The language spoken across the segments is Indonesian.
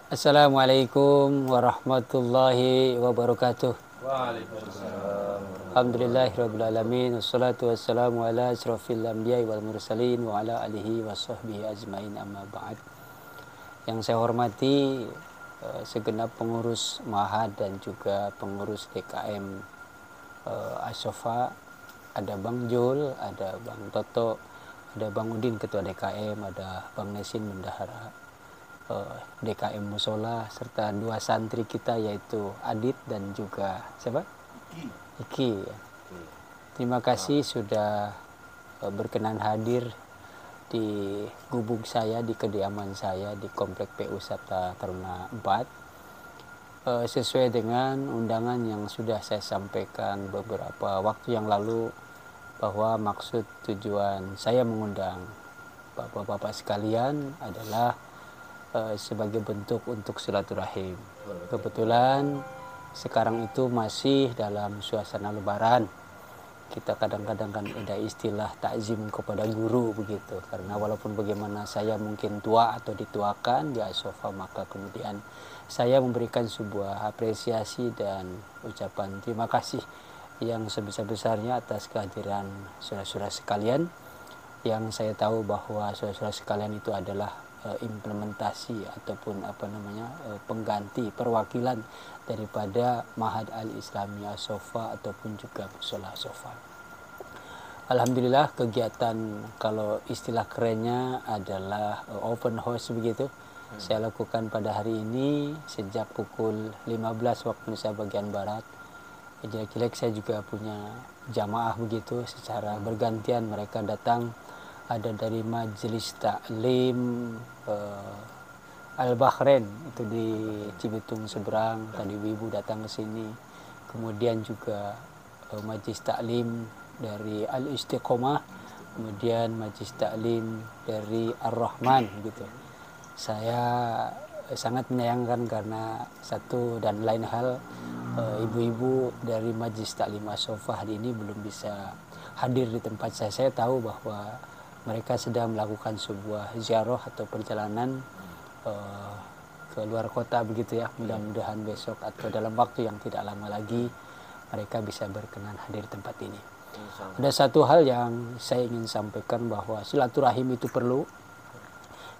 Assalamualaikum warahmatullahi wabarakatuh. Waalaikumsalam warahmatullahi Alhamdulillahirabbil alamin wassalatu wassalamu ala asyrofil anbiya'i wal mursalin wa ala alihi washabbihi ajmain amma ba'd. Yang saya hormati segenap pengurus Mahad dan juga pengurus DKM Ashofa. Ada Bang Jul, ada Bang Toto, ada Bang Udin Ketua DKM, ada Bang Nesin Bendahara DKM Musola, serta dua santri kita yaitu Adit dan juga siapa? Iki. Terima kasih sudah berkenan hadir di gubuk saya, di kediaman saya di Komplek PU Sabta Taruna 4. Sesuai dengan undangan yang sudah saya sampaikan beberapa waktu yang lalu, bahwa maksud tujuan saya mengundang bapak-bapak sekalian adalah sebagai bentuk untuk silaturahim. Kebetulan sekarang itu masih dalam suasana lebaran. Kita kadang-kadang kan ada istilah takzim kepada guru begitu, karena walaupun bagaimana saya mungkin tua atau dituakan di Ashofa, maka kemudian saya memberikan sebuah apresiasi dan ucapan terima kasih yang sebesar-besarnya atas kehadiran saudara-saudara sekalian, yang saya tahu bahwa saudara-saudara sekalian itu adalah implementasi ataupun pengganti perwakilan daripada Mahad Al-Islami Ashofa ataupun juga Musola Ashofa. Alhamdulillah, kegiatan kalau istilah kerennya adalah open house begitu. Saya lakukan pada hari ini sejak pukul 15 waktu Indonesia bagian barat. Jelek-jelek saya juga punya jamaah begitu, secara bergantian mereka datang. Ada dari Majelis Taklim Al-Bahrain itu di Cibitung seberang, tadi ibu datang ke sini. Kemudian juga Majelis Taklim dari Al-Istiqomah, kemudian Majelis Taklim dari Ar-Rahman gitu. Saya sangat menyayangkan karena satu dan lain hal, ibu-ibu dari Majelis Taklim Ashofa hari ini belum bisa hadir di tempat saya. Saya tahu bahwa mereka sedang melakukan sebuah ziarah atau perjalanan ke luar kota begitu ya. Mudah-mudahan besok atau dalam waktu yang tidak lama lagi mereka bisa berkenan hadir di tempat ini. Ada satu hal yang saya ingin sampaikan, bahwa silaturahim itu perlu,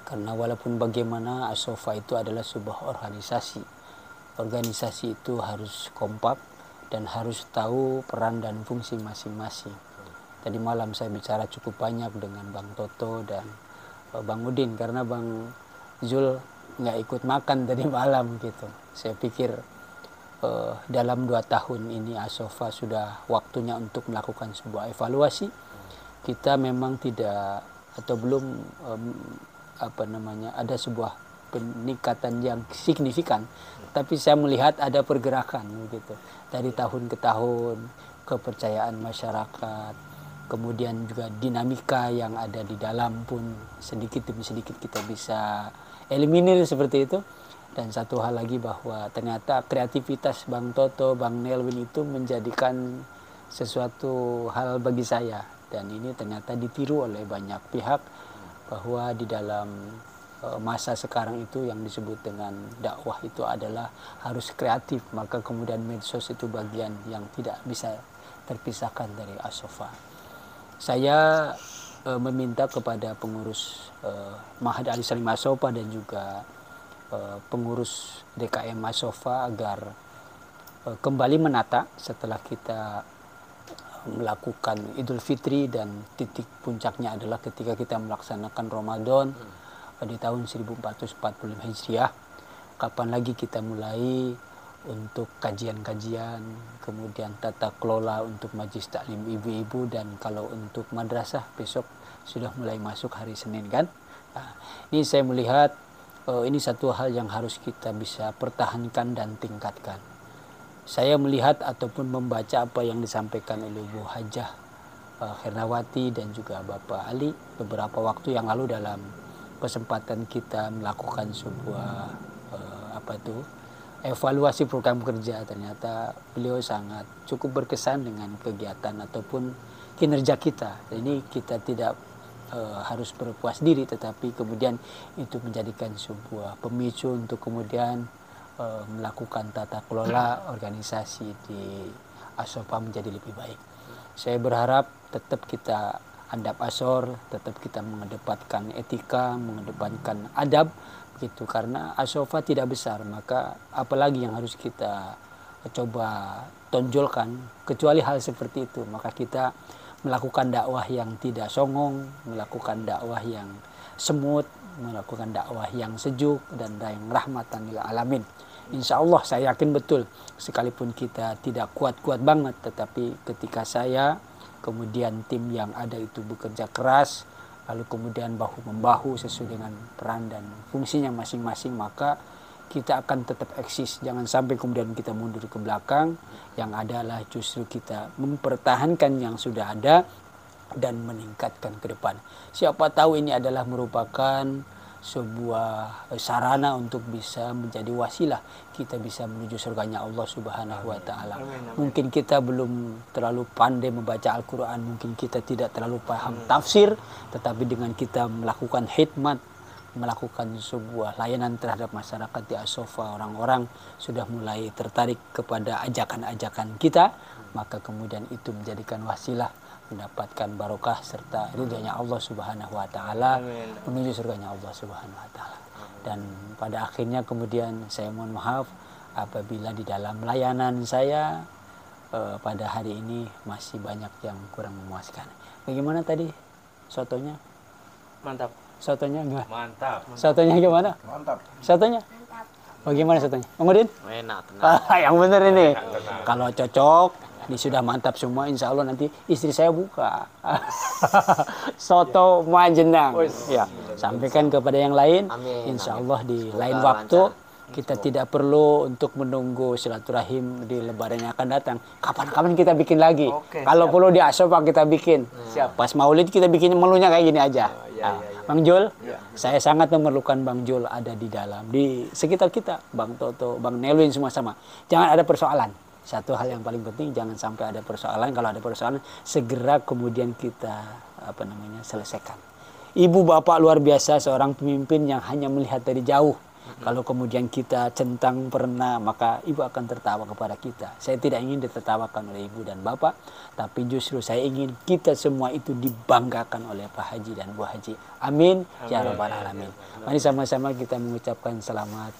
karena walaupun bagaimana Ashofa itu adalah sebuah organisasi. Organisasi itu harus kompak dan harus tahu peran dan fungsi masing-masing. Tadi malam saya bicara cukup banyak dengan Bang Toto dan Bang Udin, karena Bang Zul nggak ikut makan tadi malam gitu. Saya pikir dalam 2 tahun ini Ashofa sudah waktunya untuk melakukan sebuah evaluasi. Kita memang tidak atau belum ada sebuah peningkatan yang signifikan, tapi saya melihat ada pergerakan begitu dari tahun ke tahun. Kepercayaan masyarakat, kemudian juga dinamika yang ada di dalam pun sedikit demi sedikit kita bisa eliminir seperti itu. Dan satu hal lagi, bahwa ternyata kreativitas Bang Toto, Bang Nelwin itu menjadikan sesuatu hal bagi saya, dan ini ternyata ditiru oleh banyak pihak, bahwa di dalam masa sekarang itu yang disebut dengan dakwah itu adalah harus kreatif. Maka kemudian medsos itu bagian yang tidak bisa terpisahkan dari Ashofa. Saya meminta kepada pengurus Mahad Al-Islami Ashofa dan juga pengurus DKM Ashofa agar kembali menata setelah kita melakukan Idul Fitri, dan titik puncaknya adalah ketika kita melaksanakan Ramadan di tahun 1445 Hijriah. Kapan lagi kita mulai untuk kajian-kajian, kemudian tata kelola untuk majelis taklim ibu-ibu, dan kalau untuk madrasah besok sudah mulai masuk hari Senin kan. Nah, ini saya melihat ini satu hal yang harus kita bisa pertahankan dan tingkatkan. Saya melihat ataupun membaca apa yang disampaikan oleh Bu Hajah Hernawati dan juga Bapak Ali beberapa waktu yang lalu dalam kesempatan kita melakukan sebuah evaluasi program kerja. Ternyata beliau sangat cukup berkesan dengan kegiatan ataupun kinerja kita. Ini kita tidak harus berpuas diri, tetapi kemudian itu menjadikan sebuah pemicu untuk kemudian melakukan tata kelola organisasi di Asofa menjadi lebih baik. Saya berharap tetap kita adab asor, tetap kita mengedepankan etika, mengedepankan adab, begitu, karena Asofa tidak besar, maka apalagi yang harus kita coba tonjolkan kecuali hal seperti itu. Maka kita melakukan dakwah yang tidak songong, melakukan dakwah yang semut, melakukan dakwah yang sejuk dan yang rahmatan lil alamin. Insya Allah saya yakin betul, sekalipun kita tidak kuat-kuat banget, tetapi ketika saya kemudian tim yang ada itu bekerja keras, lalu kemudian bahu-membahu sesuai dengan peran dan fungsinya masing-masing, maka kita akan tetap eksis. Jangan sampai kemudian kita mundur ke belakang. Yang adalah justru kita mempertahankan yang sudah ada dan meningkatkan ke depan. Siapa tahu ini adalah merupakan sebuah sarana untuk bisa menjadi wasilah kita bisa menuju surganya Allah Subhanahu wa taala. Mungkin kita belum terlalu pandai membaca Al-Qur'an, mungkin kita tidak terlalu paham tafsir, tetapi dengan kita melakukan khidmat, melakukan sebuah layanan terhadap masyarakat di Asofa, orang-orang sudah mulai tertarik kepada ajakan-ajakan kita, maka kemudian itu menjadikan wasilah mendapatkan barokah serta ridhonya Allah Subhanahu wa taala, menuju surganya Allah Subhanahu wa taala. Dan pada akhirnya kemudian saya mohon maaf apabila di dalam layanan saya pada hari ini masih banyak yang kurang memuaskan. Bagaimana tadi sotonya? Mantap. Sotonya gimana? Mantap. Sotonya gimana? Mantap. Sotonya? Bagaimana sotonya? Bang Udin? Enak, tenang. Yang benar ini. Kalau cocok, ini sudah mantap semua, insya Allah nanti istri saya buka soto Majenang. Ya, sampaikan kepada yang lain. Insya Allah di lain waktu kita tidak perlu untuk menunggu silaturahim di Lebaran yang akan datang. Kapan-kapan kita bikin lagi. Kalau perlu di Asofa kita bikin. Pas Maulid kita bikin melunya kayak gini aja. Bang Jul, saya sangat memerlukan Bang Jul ada di dalam, di sekitar kita, Bang Toto, Bang Nelwin semua sama. Jangan ada persoalan. Satu hal yang paling penting, jangan sampai ada persoalan. Kalau ada persoalan, segera kemudian kita selesaikan. Ibu bapak luar biasa, seorang pemimpin yang hanya melihat dari jauh. Kalau kemudian kita centang pernah, maka ibu akan tertawa kepada kita. Saya tidak ingin ditertawakan oleh ibu dan bapak, tapi justru saya ingin kita semua itu dibanggakan oleh Pak Haji dan Bu Haji. Amin, ya rabbal alamin. Mari sama-sama kita mengucapkan selamat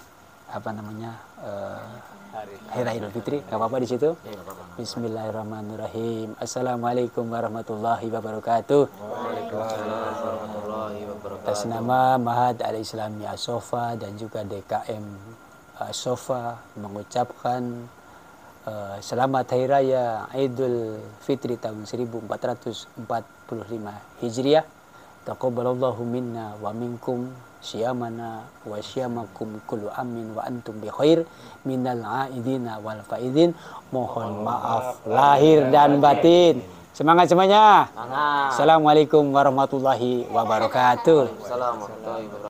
Hari Raya Idul Fitri. Gak apa-apa di situ. Bismillahirrahmanirrahim. Assalamualaikum warahmatullahi wabarakatuh. Atas nama Mahad Al-Islami Asofa dan juga DKM Asofa mengucapkan selamat Hari Raya Idul Fitri tahun 1445 Hijriah. Taqabbalallahu minna wa minkum syiyamana wa syiyamakum kullu amin wa antum bi khair minal aidina wal faidin. Mohon maaf lahir dan batin. Semangat semuanya. Assalamualaikum warahmatullahi wabarakatuh. Assalamualaikum warahmatullahi wabarakatuh.